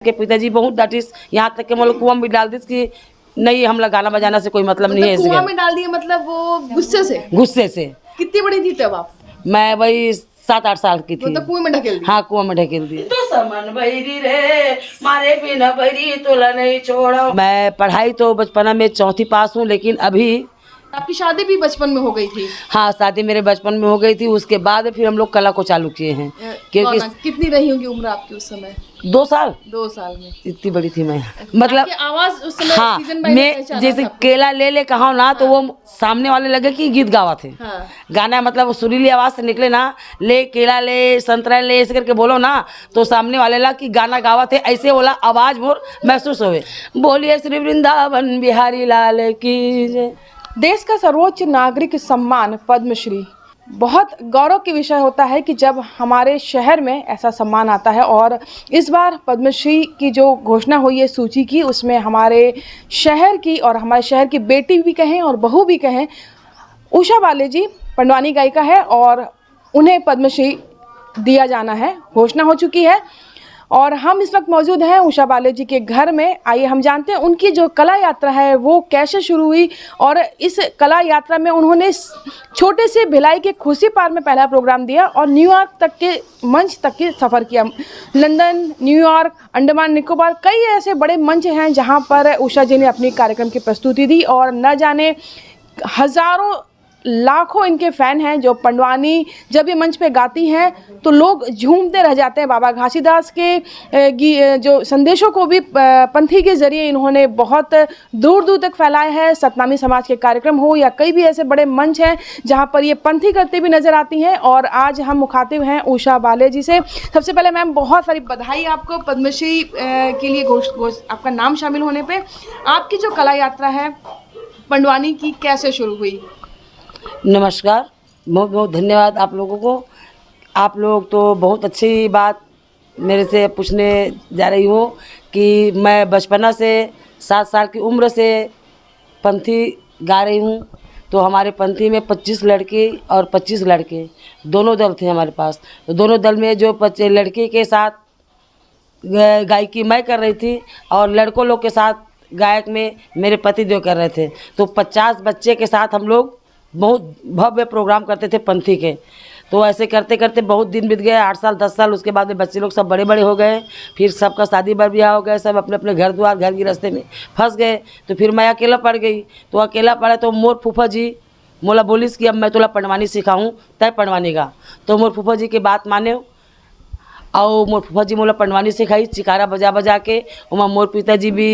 के पिताजी बहुत डांटिस, यहाँ तक के मतलब कुआं में भी डाल दिस कि नहीं हमला गाना बजाना से कोई मतलब नहीं है। इस कुआं में डाल दिए मतलब वो गुस्से से। कितनी बड़ी थी तब आप? मैं वही 7-8 साल की थी। तो कुएं में ढकेल दिया? हाँ, कुआं में ढकेल दिए। तो समन भैरी रे मारे बिना भैरी तोला नहीं छोड़ा। मैं पढ़ाई तो बचपना में 4वीं पास हूँ, लेकिन अभी आपकी शादी भी बचपन में हो गई थी? हाँ, शादी मेरे बचपन में हो गई थी। उसके बाद फिर हम लोग कला को चालू किए हैं। क्योंकि कितनी रही होगी उम्र आपकी उस समय? 2 साल। 2 साल में इतनी बड़ी थी मैं, मतलब आवाज उस समय हाँ, मैं जैसे केला ले ले कहा ना, तो वो सामने वाले लगे कि गीत गावा थे। हाँ। गाना मतलब वो सुरीली आवाज से निकले ना, ले केला ले संतरा ले ऐसे करके बोलो ना, तो सामने वाले लगा कि गाना गावा थे, ऐसे बोला आवाज मोर महसूस होवे। बोलिए श्री वृंदावन बिहारी लाल की जय। देश का सर्वोच्च नागरिक सम्मान पद्मश्री बहुत गौरव की विषय होता है कि जब हमारे शहर में ऐसा सम्मान आता है। और इस बार पद्मश्री की जो घोषणा हुई है सूची की, उसमें हमारे शहर की और हमारे शहर की बेटी भी कहें और बहू भी कहें, उषा बाले जी पंडवानी गायिका है और उन्हें पद्मश्री दिया जाना है, घोषणा हो चुकी है। और हम इस वक्त मौजूद हैं उषा बाले जी के घर में। आइए हम जानते हैं उनकी जो कला यात्रा है वो कैसे शुरू हुई, और इस कला यात्रा में उन्होंने छोटे से भिलाई के खुशी पार्क में पहला प्रोग्राम दिया और न्यूयॉर्क तक के मंच तक के सफ़र किया। लंदन, न्यूयॉर्क, अंडमान निकोबार, कई ऐसे बड़े मंच हैं जहां पर उषा जी ने अपनी कार्यक्रम की प्रस्तुति दी। और न जाने हज़ारों लाखों इनके फ़ैन हैं जो पंडवानी जब ये मंच पे गाती हैं तो लोग झूमते रह जाते हैं। बाबा घासीदास के जो संदेशों को भी पंथी के ज़रिए इन्होंने बहुत दूर दूर तक फैलाया है। सतनामी समाज के कार्यक्रम हो या कई भी ऐसे बड़े मंच हैं जहां पर ये पंथी करते भी नज़र आती हैं। और आज हम मुखातिब हैं उषा बाले जी से। सबसे पहले मैम बहुत सारी बधाई आपको पद्मश्री के लिए आपका नाम शामिल होने पर। आपकी जो कला यात्रा है पंडवानी की कैसे शुरू हुई? नमस्कार, बहुत बहुत धन्यवाद आप लोगों को। आप लोग तो बहुत अच्छी बात मेरे से पूछने जा रही हो कि मैं बचपना से 7 साल की उम्र से पंथी गा रही हूँ। तो हमारे पंथी में 25 लड़की और 25 लड़के दोनों दल थे हमारे पास। तो दोनों दल में जो लड़की के साथ गायकी मैं कर रही थी और लड़कों लोग के साथ गायक में मेरे पति देव कर रहे थे। तो 50 बच्चे के साथ हम लोग बहुत भव्य प्रोग्राम करते थे पंथी के। तो ऐसे करते करते बहुत दिन बीत गए, 8 साल 10 साल। उसके बाद में बच्चे लोग सब बड़े बड़े हो गए, फिर सबका शादी ब्याह हो गए, सब अपने अपने घर द्वार घर की रास्ते में फंस गए। तो फिर मैं अकेला पड़ गई। तो अकेला पड़ा तो मोर फूफा जी मोला बोलिस कि अब मैं तोला पंडवानी सिखाऊँ, तय पंडवानी गा। तो मोर फूफा जी की बात माने और मोर फूफा जी मोला पंडवानी सिखाई चिकारा बजा बजा के। वहाँ मोर पिताजी भी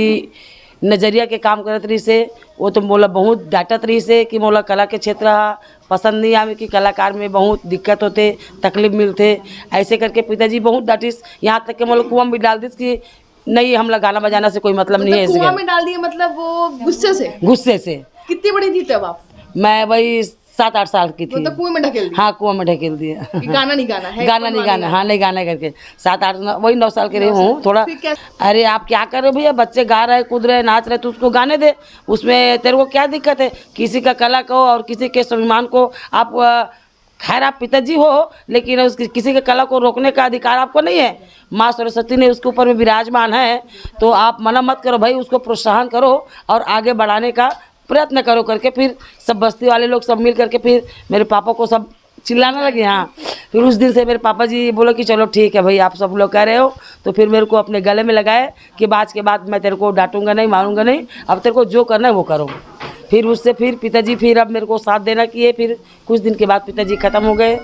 नज़रिया के काम करत रही से। वो तो मोला बहुत डांटत रही से कि मोला कला के क्षेत्र पसंद नहीं आवे, कि कलाकार में बहुत दिक्कत होते, तकलीफ मिलते। ऐसे करके पिताजी बहुत डांटिस, यहाँ तक के मोला कुआं में भी डाल दिस कि नहीं हमला गाना बजाना से कोई मतलब नहीं है। कुआं में डाल दिए मतलब वो गुस्से से। कितनी बड़ी थी तब आप? मैं वही 7-8 साल की थी। तो कुएं में ढकेल दिया? हाँ, कुआं में ढकेल दिया। गाना नहीं गाना है? गाना नहीं गाना, हाँ नहीं गाना करके 7-8 वही 9 साल के रही हूँ थोड़ा। अरे आप क्या कर रहे हो भैया, बच्चे गा रहे कूद रहे नाच रहे तो उसको गाने दे, उसमें तेरे को क्या दिक्कत है? किसी का कला को और किसी के स्वाभिमान को आप खैर आप पिताजी हो, लेकिन उसकी किसी के कला को रोकने का अधिकार आपको नहीं है। माँ सरस्वती ने उसके ऊपर में विराजमान है, तो आप मना मत करो भाई, उसको प्रोत्साहन करो और आगे बढ़ाने का प्रयत्न करो करके। फिर सब बस्ती वाले लोग सब मिल करके फिर मेरे पापा को सब चिल्लाने लगे। हाँ, फिर उस दिन से मेरे पापा जी बोले कि चलो ठीक है भाई, आप सब लोग कह रहे हो। तो फिर मेरे को अपने गले में लगाए कि आज के बाद मैं तेरे को डांटूंगा नहीं, मारूंगा नहीं, अब तेरे को जो करना है वो करो। फिर उससे फिर पिताजी फिर अब मेरे को साथ देना किए। फिर कुछ दिन के बाद पिताजी ख़त्म हो गए।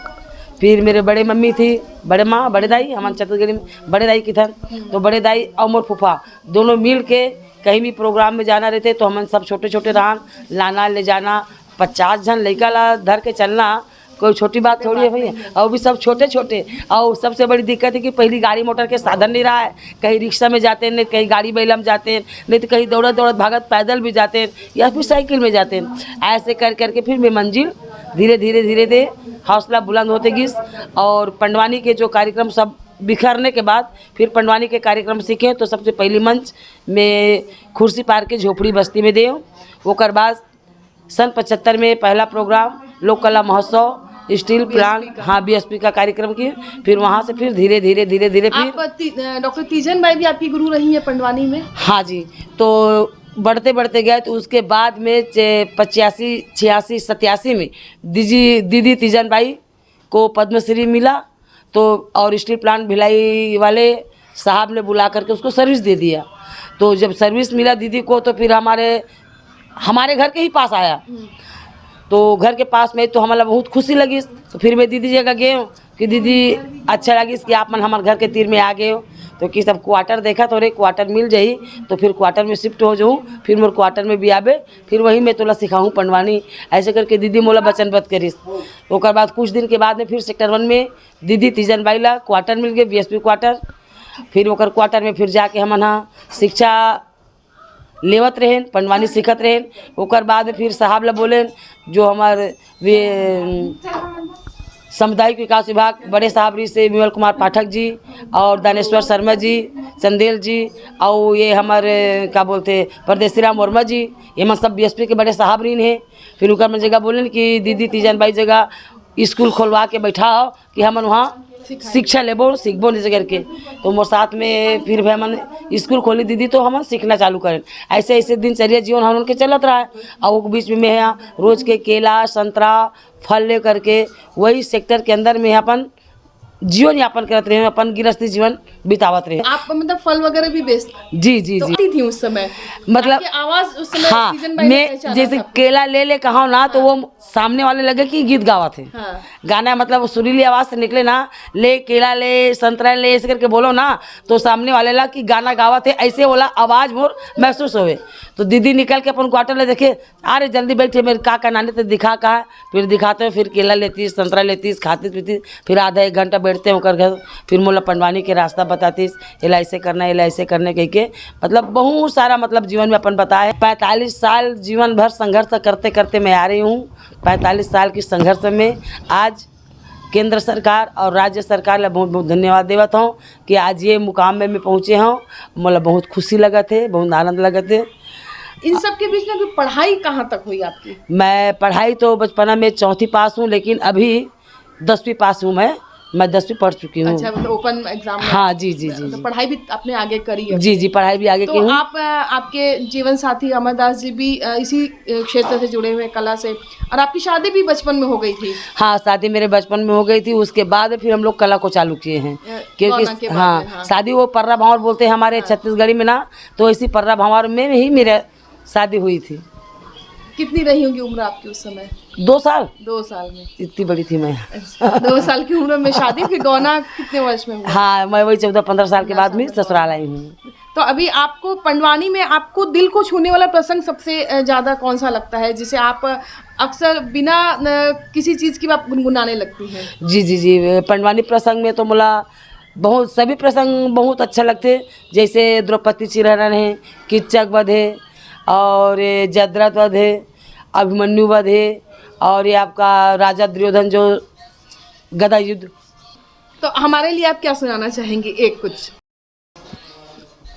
फिर मेरे बड़े मम्मी थी, बड़े माँ, बड़े दाई, हमारे छत्तीसगढ़ी में बड़े दाई की था। तो बड़े दाई और मोर फूफा दोनों मिल के कहीं भी प्रोग्राम में जाना रहते तो हम सब छोटे छोटे रहा लाना ले जाना। 50 जन लड़का ला धर के चलना कोई छोटी बात थोड़ी है भैया, और भी सब छोटे छोटे। और सबसे बड़ी दिक्कत है कि पहली गाड़ी मोटर के साधन नहीं रहा है, कहीं रिक्शा में जाते हैं, नहीं कहीं गाड़ी बैला में जाते हैं, नहीं तो कहीं दौड़त दौड़त भागत पैदल भी जाते हैं या फिर साइकिल में जाते हैं। ऐसे कर करके फिर मैं मंजिल धीरे धीरे धीरे धीरे हौसला बुलंद होते गिस। और पंडवानी के जो कार्यक्रम सब बिखरने के बाद फिर पंडवानी के कार्यक्रम सीखे। तो सबसे पहली मंच में खुर्सी पार के झोपड़ी बस्ती में दे। वो कर बाद सन 75 में पहला प्रोग्राम लोक कला महोत्सव स्टील प्लांट, हाँ बीएसपी का कार्यक्रम किए। फिर वहाँ से फिर धीरे धीरे फिर डॉक्टर तीजन बाई भी आपकी गुरु रही है पंडवानी में? हाँ जी, तो बढ़ते बढ़ते गए तो उसके बाद में 85, 86, 87 में दीदी तीजन बाई को पद्मश्री मिला। तो और स्टील प्लांट भिलाई वाले साहब ने बुला करके उसको सर्विस दे दिया। तो जब सर्विस मिला दीदी को तो फिर हमारे घर के ही पास आया। तो घर के पास में तो हमारा बहुत खुशी लगी। तो फिर मैं दीदी जगह गए हूँ कि दीदी अच्छा लगी कि आप मन हमारे घर के तीर में आ गए हो। तो कि सब क्वार्टर देखा तो अरे क्वार्टर मिल जाई तो फिर क्वार्टर में शिफ्ट हो जाऊँ। फिर मोर क्वार्टर में भी आबे, फिर वहीं मैं तोला सिखाऊँ पंडवानी। ऐसे करके दीदी मोला वचनबद्ध करिस। तो ओकर बाद कुछ दिन के बाद में फिर सेक्टर 1 में दीदी तीजन बाई ला क्वार्टर मिल गए, बीएसपी क्वार्टर। फिर ओकर क्वार्टर में फिर जाके हमन शिक्षा लेवत रहें, पंडवानी सीखत रहें। ओकर बाद फिर साहब ला बोले जो हमारे सामुदायिक विकास विभाग बड़े साहब री से विमल कुमार पाठक जी और दानेश्वर शर्मा जी, चंदेल जी और ये हमारे क्या बोलते परदेसी राम वर्मा जी, ये मतलब सब बीएसपी के बड़े साहब रीन हैं। फिर उनका में जगह बोले कि दीदी तीजन बाई जगह स्कूल खोलवा के बैठाओ कि हमन वहाँ शिक्षा लेबो सीखबो निजे करके। तो मोर साथ में फिर भी हमन स्कूल खोली दीदी तो हम सीखना चालू करें। ऐसे ऐसे दिनचर्या जीवन हम उनके चलत रहा है। और वो बीच में मैं यहाँ रोज के केला संतरा फल ले करके वही सेक्टर के अंदर में अपन जीवन यापन करते रहे, अपन गृहस्थी जीवन बितावत रहे। आप मतलब फल वगैरह भी बेचते? जी जी तो थी उस समय, मतलब आवाज उस समय हाँ, मैं जैसे केला ले कहा ना तो वो सामने वाले लगे कि गीत गावा थे। हाँ। गाना मतलब वो सुरीली आवाज से निकले ना, ले केला ले संतरा ले ऐसे करके बोलो ना तो सामने वाले ला कि गाना गावा थे, ऐसे वाला आवाज मोर महसूस होवे। तो दीदी निकल के अपन क्वार्टर ले देखे, अरे जल्दी बैठे मेरे का नाने तो दिखा का है। फिर दिखाते फिर केला लेती संतरा लेती खाती पीती, फिर आधा 1 घंटा बैठते हैं कर घर। फिर मोला पंडवानी के रास्ता बताती, एला ऐसे करना एला ऐसे करने कह के मतलब बहुत सारा मतलब जीवन में अपन बताए। 45 साल जीवन भर संघर्ष करते करते मैं आ रही हूँ। 45 साल की संघर्ष में आज केंद्र सरकार और राज्य सरकार ला बहुत बहुत धन्यवाद देवत हूँ कि आज ये मुकाम में मैं पहुँचे हूँ। मोला बहुत खुशी लगत है, बहुत आनंद लगत है। इन सब के बीच में पढ़ाई कहाँ तक हुई आपकी? मैं पढ़ाई तो बचपना में 4वीं पास हूँ, लेकिन अभी 10वीं पास हूँ। मैं 10वीं पढ़ चुकी हूँ। अच्छा, मतलब ओपन एग्जाम में? हाँ जी जी जी। तो पढ़ाई भी आपने आगे करी है? जी जी, पढ़ाई भी आगे की हूँ। आप आपके जीवन साथी अमरदास जी भी इसी क्षेत्र से जुड़े हुए कला से, और आपकी शादी भी बचपन में हो गई थी? हाँ, शादी मेरे बचपन में हो गई थी। उसके बाद फिर हम लोग कला को चालू किए हैं क्योंकि हाँ शादी वो पर्रा भावर बोलते हैं हमारे छत्तीसगढ़ी में ना, तो इसी पर्रा भावर में ही मेरे शादी हुई थी। कितनी रही होगी उम्र आपकी उस समय? 2 साल। 2 साल में? इतनी बड़ी थी मैं। 2 साल की उम्र में शादी, फिर गौना कितने वर्ष में हुआ? हाँ, मैं वही 14-15 साल के बाद में ससुराल आई हूँ। तो अभी आपको पंडवानी में आपको दिल को छूने वाला प्रसंग सबसे ज़्यादा कौन सा लगता है, जिसे आप अक्सर बिना किसी चीज़ की आप गुनगुनाने लगती हैं? जी जी जी, पंडवानी प्रसंग में तो मुला बहुत सभी प्रसंग बहुत अच्छा लगते। जैसे द्रौपदी चिरहरण है, किच्चक वध है और जयद्रथ वध है, अभिमन्यु वध है और ये आपका राजा दुर्योधन जो गदा युद्ध। तो हमारे लिए आप क्या सुनाना चाहेंगे एक कुछ?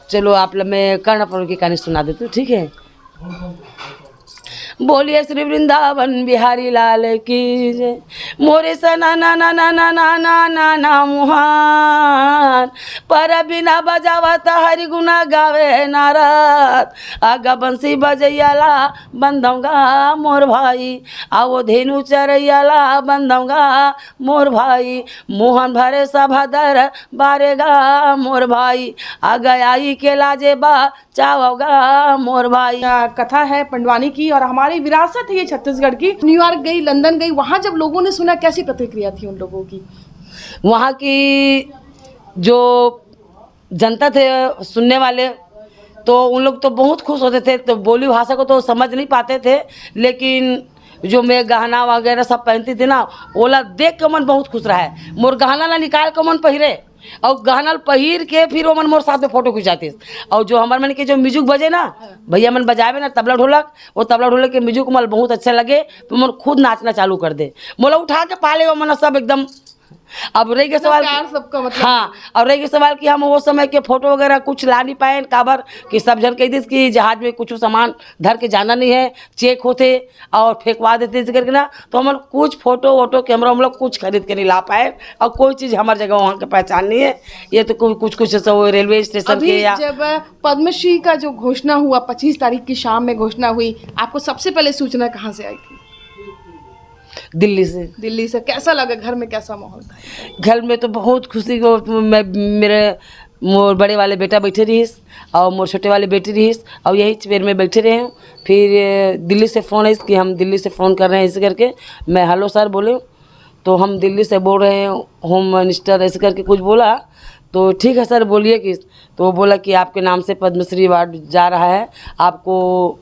चलो आप मैं कर्ण पर्व की कहानी सुना देती हूँ, ठीक है? बोलिए श्री वृंदावन बिहारी लाल की जय। मोरे सना ना ना ना ना ना ना ना ना मुहान पर बिना बजावत हरि गुना गावे नारद। आगा बंसी बजैयाला बंधौगा मोर भाई, आओ धेनु चरैयाला बंधौगा मोर भाई। मोहन भरे सभादर बारेगा मोर भाई, आगा आई के लाजे बा चावगा मोर भाई। कथा है पंडवानी की और हमारी विरासत है ये छत्तीसगढ़ की। न्यूयॉर्क गई, लंदन गई, वहाँ जब लोगों ने सुना कैसी प्रतिक्रिया थी उन लोगों की? वहाँ की जो जनता थे सुनने वाले तो उन लोग तो बहुत खुश होते थे। तो बोली भाषा को तो समझ नहीं पाते थे, लेकिन जो मैं गहना वगैरह सब पहनती थी ना, ओला देख के मन बहुत खुश रहा है। मोर गहना ला निकाल के मन पहिरे और गहना पहिर के फिर वो मन मोर साथ में फोटो खिंचाते। और जो हमारे मन के जो म्यूजिक बजे ना, भैया मन बजावे ना तबला ढोलक, वो तबला ढोलक के म्यूजिक मन बहुत अच्छा लगे तो मन खुद नाचना चालू कर दे। मोला उठा के पाले वो मन सब एकदम अब रही के सवाल प्यार सबका मतलब। हाँ, और रही के सवाल कि हम वो समय के फोटो वगैरह कुछ ला नहीं पाए काबर कि सब जन कह दी कि जहाज में कुछ सामान धर के जाना नहीं है, चेक होते और फेंकवा देते इस करके ना, तो हम कुछ फोटो वोटो कैमरा हम लोग कुछ खरीद के नहीं ला पाए और कोई चीज़ हमारी जगह वहाँ के पहचान नहीं है। ये तो कुछ कुछ सब रेलवे स्टेशन अभी के या जब पद्मश्री का जो घोषणा हुआ 25 तारीख की शाम में घोषणा हुई, आपको सबसे पहले सूचना कहाँ से आई थी? दिल्ली से। दिल्ली से। कैसा लगा, घर में कैसा माहौल था? घर में तो बहुत खुशी को मैं मेरे मोर बड़े वाले बेटा बैठे रहीस और मोर छोटे वाले बेटी रहीस और यही चेयर में बैठे रहे हैं। फिर दिल्ली से फ़ोन है कि हम दिल्ली से फ़ोन कर रहे हैं ऐसे करके। मैं हेलो सर बोले तो हम दिल्ली से बोल रहे हैं होम मिनिस्टर ऐसे करके कुछ बोला, तो ठीक है सर बोलिए कि, तो वो बोला कि आपके नाम से पद्मश्री अवार्ड जा रहा है, आपको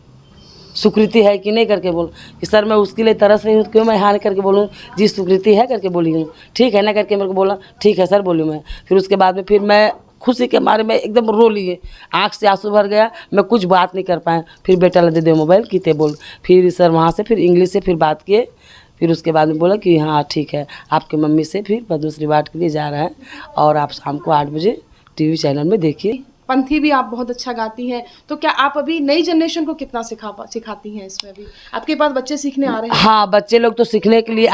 स्वीकृति है कि नहीं करके बोल कि सर मैं उसके लिए तरस रही हूँ, क्यों मैं हाँ करके बोलूँ, जी स्वीकृति है करके बोली हूँ, ठीक है ना करके मेरे को बोला ठीक है सर बोली मैं। फिर उसके बाद में फिर मैं खुशी के मारे में एकदम रो लिए, आँख से आंसू भर गया, मैं कुछ बात नहीं कर पाया। फिर बेटा ला दे दे मोबाइल किते बोल, फिर सर वहाँ से फिर इंग्लिश से फिर बात किए। फिर उसके बाद में बोला कि हाँ ठीक है आपके मम्मी से फिर पद्मश्री अवार्ड के लिए जा रहा है और आप शाम को 8 बजे टीवी चैनल में देखिए। पंथी भी आप बहुत अच्छा गाती हैं, तो क्या आप अभी नई जनरेशन को कितना सिखाती हैं इसमें? भी आपके पास बच्चे सीखने आ रहे हैं? हाँ, बच्चे लोग तो सीखने के लिए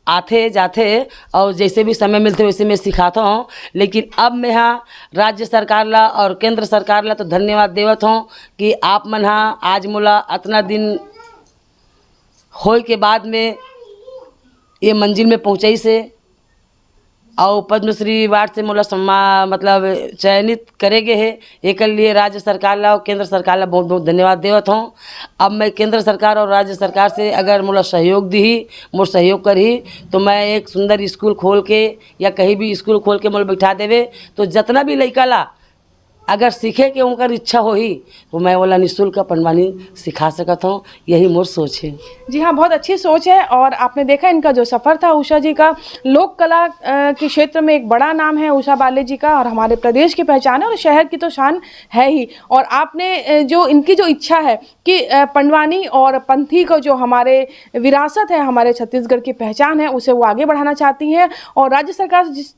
आते जाते और जैसे भी समय मिलते वैसे मैं सिखाता हूँ। लेकिन अब मैं हाँ राज्य सरकार ला और केंद्र सरकार ला तो धन्यवाद देवत हूँ कि आप मन हाँ आज मोला इतना दिन होए के बाद में ये मंजिल में पहुँचाई से और पद्मश्री अवार्ड से मोला मतलब चयनित करेगे है। एक लिए राज्य सरकार ला और केंद्र सरकार ला बहुत बहुत धन्यवाद देवत हूँ। अब मैं केंद्र सरकार और राज्य सरकार से अगर मोला सहयोग दी मोर सहयोग करी तो मैं एक सुंदर स्कूल खोल के या कहीं भी स्कूल खोल के मोला बैठा देवे, तो जितना भी लड़का ला अगर सीखे के उनका इच्छा हो ही तो मैं वाला निःशुल्क पनवानी सिखा सकता हूँ, यही मोर सोच है। जी हाँ, बहुत अच्छी सोच है। और आपने देखा इनका जो सफ़र था उषा जी का, लोक कला के क्षेत्र में एक बड़ा नाम है उषा बाले जी का और हमारे प्रदेश की पहचान है और शहर की तो शान है ही। और आपने जो इनकी जो इच्छा है कि पंडवानी और पंथी को जो हमारे विरासत है, हमारे छत्तीसगढ़ की पहचान है, उसे वो आगे बढ़ाना चाहती हैं। और राज्य सरकार जिस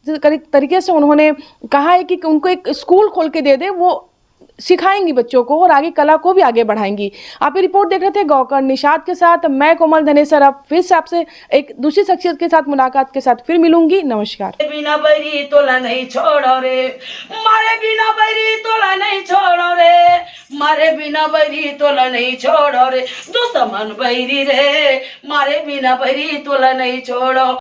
तरीके से उन्होंने कहा है कि उनको एक स्कूल खोल के दे दे, वो सिखाएंगी बच्चों को और आगे कला को भी आगे बढ़ाएंगी। आप ये रिपोर्ट देख रहे थे गौकर निषाद के साथ, मैं कोमल धनेसर। अब फिर से आपसे एक दूसरी शख्सियत के साथ मुलाकात के साथ फिर मिलूंगी। नमस्कार। बिना बैरी तोला नहीं छोड़ो रे, मारे बिना बैरी तोला नहीं छोड़ो रे, मारे बिना बैरी तोला नहीं छोड़ो रे, दुश्मन बैरी रे, मारे बिना बैरी तोला नहीं छोड़ो।